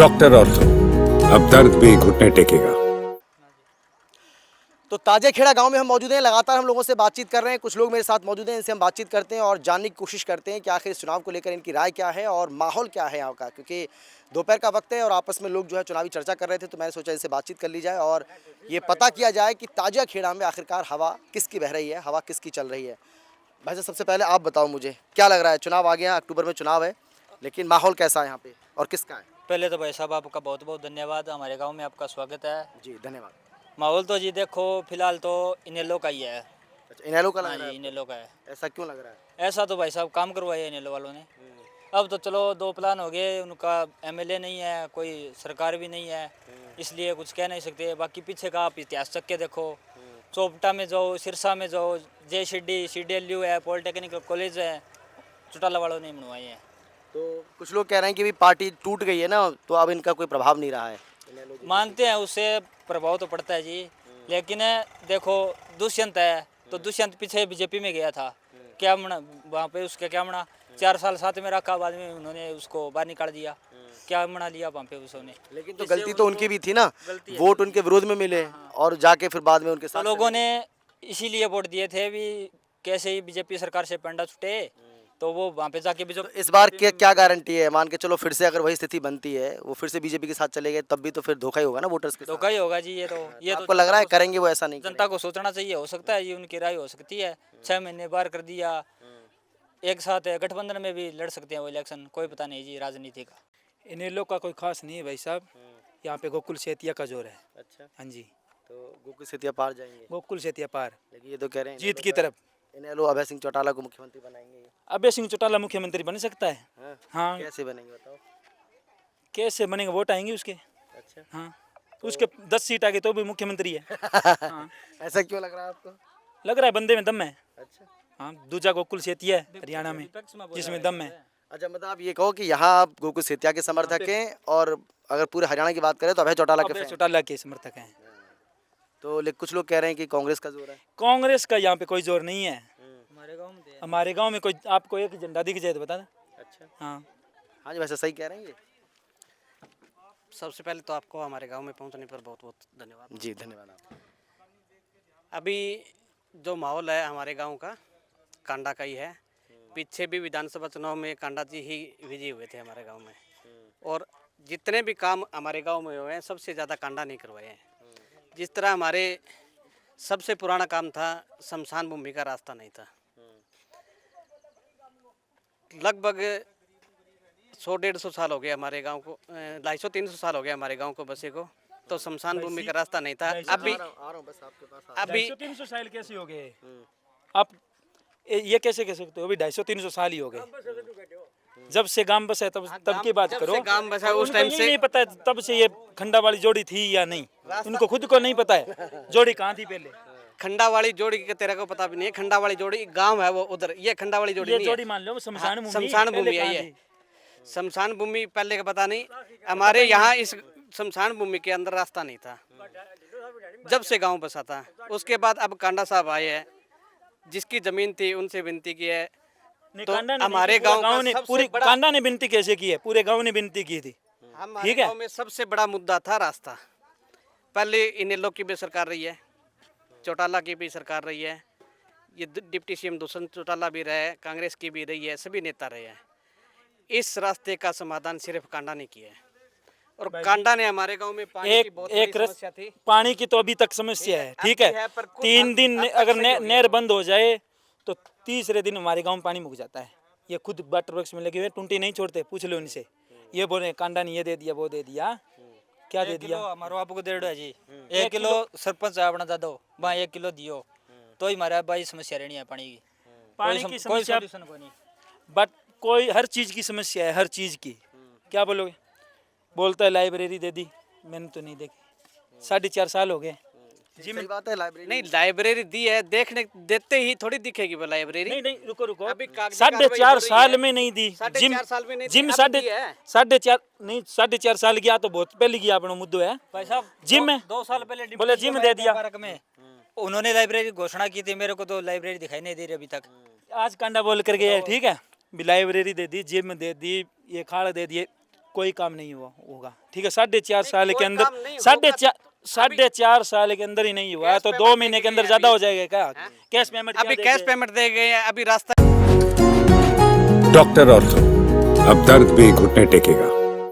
Doctor ortho, अब दर्द भी घुटने टेकेगा। तो ताजेखेड़ा गांव में हम मौजूद हैं। लगातार हम लोगों से बातचीत कर रहे हैं। कुछ लोग मेरे साथ मौजूद हैं, इनसे हम बातचीत करते हैं और जानने की कोशिश करते हैं कि आखिर इस चुनाव को लेकर इनकी राय क्या है और माहौल क्या है यहाँ का। क्योंकि दोपहर का वक्त है और आपस में लोग जो है चुनावी चर्चा कर रहे थे, तो मैंने सोचा इनसे बातचीत कर ली जाए और ये पता किया जाए कि ताजाखेड़ा में आखिरकार हवा किसकी बह रही है, हवा किसकी चल रही है। भाई साहब, सबसे पहले आप बताओ मुझे क्या लग रहा है। चुनाव आ गया, अक्टूबर में चुनाव है, लेकिन माहौल कैसा है यहाँ पे और किसका है? पहले तो भाई साहब आपका बहुत बहुत धन्यवाद, हमारे गांव में आपका स्वागत है। जी धन्यवाद। माहौल तो जी देखो फिलहाल तो इनेलो का ही है। अच्छा, इनेलो का हाँ लग रहा जी, है? इनेलो का है। ऐसा क्यों लग रहा है? ऐसा तो भाई साहब काम करवाए इनेलो वालों ने। अब तो चलो दो प्लान हो गए, उनका एमएलए नहीं है, कोई सरकार भी नहीं है, इसलिए कुछ कह नहीं सकते। बाकी पीछे का आप इतिहास चक के देखो, चौपटा में जाओ, सिरसा में जाओ, JCD CDLU है, पॉलिटेक्निकल कॉलेज है, चौटाला वालों ने बनवाए हैं। तो कुछ लोग कह रहे हैं कि भी पार्टी टूट गई है ना, तो अब इनका कोई प्रभाव नहीं रहा है। मानते हैं उससे प्रभाव तो पड़ता है जी, लेकिन देखो दुष्यंत है तो दुष्यंत पीछे बीजेपी में गया था, क्या मना वहाँ पे उसका क्या मना, 4 साल साथ में रखा, बाद में उन्होंने उसको बाहर निकाल दिया, क्या मना लिया वहाँ पे उसने। लेकिन तो गलती तो उनकी भी थी ना, गलती है। वोट उनके विरोध में मिले और जाके फिर बाद में उनके तो साथ लोगों ने इसीलिए वोट दिए थे भी, कैसे ही बीजेपी सरकार से पंडा छूटे तो वो वहाँ पे जाके भी जो तो इस बार क्या गारंटी है? मान के चलो फिर से अगर वही स्थिति बनती है, वो फिर से बीजेपी के साथ चले गए, तब भी तो फिर धोखा ही होगा ना वोटर्स के साथ। धोखा ही होगा जी। ये तो आपको लग रहा है करेंगे वो? ऐसा नहीं जनता को सोचना चाहिए, हो सकता है ये उनकी राय हो सकती है। 6 महीने बाहर कर दिया, एक साथ है, गठबंधन में भी लड़ सकते हैं वो इलेक्शन, कोई पता नहीं जी राजनीति का। इनेलो का कोई खास नहीं है भाई साहब, यहाँ पे गोकुल सेतिया का जोर है। अच्छा, हाँ जी, तो गोकुल सेतिया पार जाएंगे, गोकुल सेतिया पार लेकिन ये तो कह रहे हैं जीत की तरफ। इनेलो अभय सिंह चौटाला को मुख्यमंत्री बनाएंगे। अभय सिंह चौटाला मुख्यमंत्री बन सकता है। हाँ? हाँ, कैसे बनेंगे बताओ? कैसे बनेगा? वोट आएंगे उसके। अच्छा, हाँ, उसके 10 सीट आ गई तो भी मुख्यमंत्री है। हाँ, ऐसा क्यों लग रहा है आपको? लग रहा है बंदे में दम है। अच्छा हाँ, दूजा गोकुल सेतिया है हरियाणा में, जिसमें दम है। अच्छा, मतलब आप ये कहो कि यहाँ आप गोकुल सेतिया के समर्थक हैं और अगर पूरे हरियाणा की बात करें तो अभय चौटाला के अभय फैन। चौटाला के समर्थक हैं। तो कुछ लोग कह रहे हैं कि कांग्रेस का जोर है। कांग्रेस का यहाँ पे कोई जोर नहीं है। हमारे गाँव में हमारे गाँव में कोई आपको एक झंडा दिख जाए तो बता दें। अच्छा, हाँ, हाँ जी, वैसे सही कह रहे हैं ये। सबसे पहले तो आपको हमारे गांव में पहुंचने पर बहुत बहुत धन्यवाद। जी धन्यवाद आपका। अभी जो माहौल है हमारे गांव का कांडा का ही है। पीछे भी विधानसभा चुनाव में कांडा जी ही विजयी हुए थे हमारे गांव में, और जितने भी काम हमारे गांव में हुए हैं सबसे ज़्यादा कांडा नहीं करवाए हैं। जिस तरह हमारे सबसे पुराना काम था, शमशान भूमि का रास्ता नहीं था। लगभग 100-150 साल हो गए हमारे गांव को, 250-300 साल हो गए हमारे गांव को बसे को, तो शमशान भूमि का रास्ता नहीं था। अभी आ रहा हूँ बस आपके पास आ अभी 250-300 साल कैसे हो गए आप? ये कैसे कह सकते हो? अभी 250-300 साल ही हो गए जब से गांव बसा है, तब की बात जब करो। से गांव बसा है, उस उनको टाइम ये से नहीं पता है तब से ये खंडा वाली जोड़ी थी या नहीं, उनको खुद को नहीं पता है जोड़ी कहाँ थी पहले। खंडा वाली जोड़ी के तेरे को पता भी नहीं है। खंडा वाली जोड़ी गांव है वो उधर, ये खंडा वाली जोड़ी ये नहीं जोड़ी है। मान लो शमशान भूमि, शमशान पहले भूमि है कहाँ ये। थी? शमशान भूमि पहले का पता नहीं। हमारे यहाँ इस शमशान भूमि के अंदर रास्ता नहीं था जब से गांव बसा था। उसके बाद अब कांडा साहब आए हैं, जिसकी जमीन थी उनसे विनती की है। नहीं, तो कांडा ने हमारे नहीं, पूरे गांव ने का सबसे पूरी बड़ा- कांडा ने विनती कैसे की है? पूरे गांव ने विनती की थी। हमारे ठीक है। गांव में सबसे बड़ा मुद्दा था रास्ता। पहले इनेलो की भी सरकार रही है, चौटाला की भी सरकार रही है, ये डिप्टी CM दुष्यंत चौटाला भी रहे, कांग्रेस की भी रही है, सभी नेता रहे हैं। इस रास्ते का समाधान सिर्फ कांडा ने किया है। और कांडा ने हमारे गांव में पानी की बहुत बड़ी समस्या थी। पानी की तो अभी तक समस्या है, ठीक अभी है। पर कुछ 3 दिन हद तक अगर सही हो गया। नहर बंद हो जाए तो तीसरे दिन हमारे गांव में पानी मुक जाता है। ये खुद वाटर वर्क्स में लगे हुए, टूंटी नहीं छोड़ते, पूछ लो इनसे। ये बोल रहे कांडा ने ये दे दिया वो दे दिया, क्या दे दिया? हमारो आपको डेढ़ है जी। 1 किलो सरपंच है अपना दादो वहाँ 1 किलो दियो तो ही हमारे भाई समस्या रहनी है पानी की। पानी की कोई समस्या, solution कोई नहीं। बट कोई हर चीज़ की समस्या है, हर चीज़ की। क्या बोलोगे? बोलता है लाइब्रेरी दे दी, मैंने तो नहीं देखी। 4.5 साल हो गए। जी, सही बात है। लाइब्रेरी नहीं, लाइब्रेरी दी है, देखने देते ही थोड़ी दिखेगी वो लाइब्रेरी। नहीं नहीं, रुको रुको, अभी कागजी 4.5 कार्रवाई हो साल रही है। में नहीं दी। 4.5 साल में नहीं दी, जिम अब साढ़े दी है। 4.5 नहीं, 4.5 साल गया तो बहुत पहले गया अपना मुद्दो है। भाई साहब जिम में 2 साल पहले बोले जिम दे दिया। पार्क में उन्होंने लाइब्रेरी घोषणा की थी, मेरे को तो लाइब्रेरी दिखाई नहीं दे रही अभी तक। आज कांडा बोल कर गया है, ठीक है। भी लाइब्रेरी दे दी, जिम दे दी, ये खाड़ दे दिए, कोई काम नहीं हुआ होगा, ठीक है। 4.5 साल के कोई अंदर काम नहीं होगा। 4.5 साल के अंदर ही नहीं हुआ तो 2 महीने के अंदर ज्यादा हो जाएगा क्या? कैश पेमेंट अभी कैश पेमेंट दे गए हैं, अभी रास्ता डॉक्टर ऑर्थो, अब दर्द भी घुटने टेकेगा।